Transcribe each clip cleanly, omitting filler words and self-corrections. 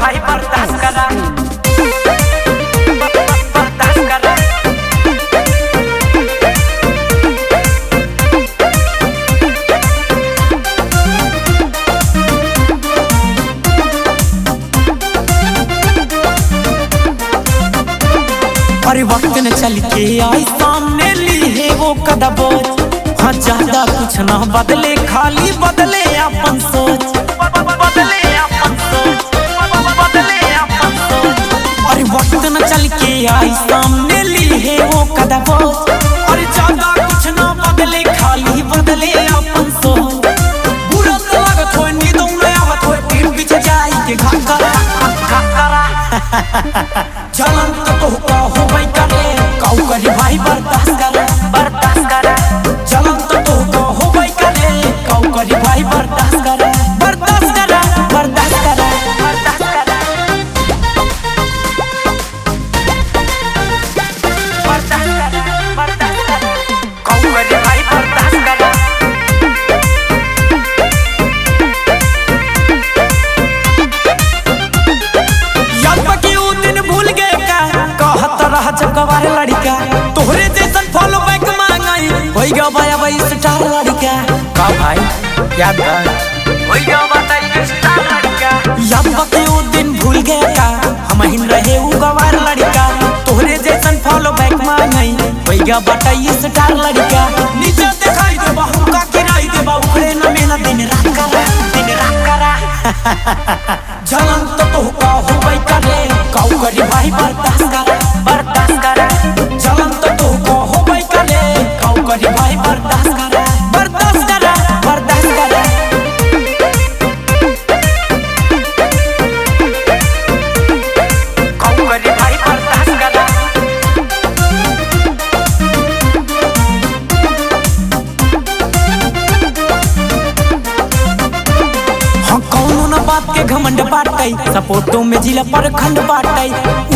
भाई बर्दाश्त करा, बर्दाश्त करा। अरे वक्त न चल के आई सामने ली है वो कदम बोझ, हाँ ज्यादा कुछ ना बदले, खाली बदले अपन सोच, बदले अपन सोच, बदले अपन सोच। अरे वक्त न चल के आई सामने ली है वो कदम बोझ, अरे ज्यादा कुछ ना बदले, खाली बदले अपन सोच। बुरा तो लागत हो नींदों में आवत हो, टीम पीछे जाए के घाकरा चलन तो का हो भाई करे, काऊ करी भाई बर्दाश्त करे, बर्दाश्त करा। चलन तो का हो भाई करे, काऊ करी भाई बर्दाश्त करे, बर्दाश्त करे, बर्दाश्त करे, बर्दाश्त करा, बर्दाश्त करा, बर्दाश्त करा। कहूँ करे भाई बर्दाश्त करा। जगवार लड़का तोहरे जैसन फॉलो बैक मांगई होई गया भाई भाई स्टार लड़का का भाई याद कर होई गया बताइए स्टार लड़का, याद बाकी वो दिन भूल गया का हम ही रहे वो गवार लड़का तोहरे जैसन फॉलो बैक मांगई होई गया बताइए स्टार लड़का नीचे दिखाई दे बाहु का किराई दे बाहु खड़े न मेला दिन रात करा, दिन रात करा। जलन तो का हो भाई करे, काऊ करी भाई बर्दाश्त करा, बर्दाश्त करा। चलन तो का हो भाई करे, काऊ करी भाई बर्दाश्त करा, बर्दाश्त करा, बर्दाश्त करा। कहूँ करे भाई बर्दाश्त करा। हाँ कौनो न बात के घमंड बाटै, सपोर्टो में जिला पर खंड बाटै,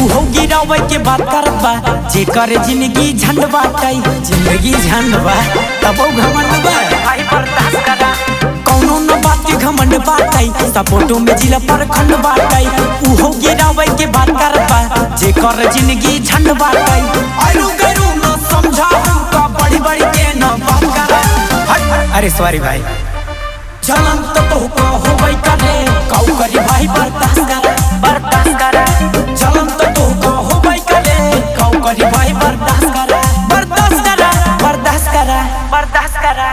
उहो गिरावे के बात करत बा, जे करे जिंदगी झंड बाटै, जिंदगी झंड बा तब घमंड बा, भाई बर्दाश्त करा। कौनो न बात के घमंड बाटै, सपोर्टो में जिला पर खंड बाटै, उहो गिरावे के बात करत बा, जे करे जिंदगी झंड बाटै। आलू गरू न समझाऊ का बड़ी बड़ी के न बात करा, अरे सॉरी भाई। चलन तो का हो भाई करे, काऊ करी भाई बर्दाश्त करा, बर्दाश्त करा। चलन तो का हो भाई करे, काऊ करी भाई बर्दाश्त करा, बर्दाश्त करा, बर्दाश्त करा, बर्दाश्त करा।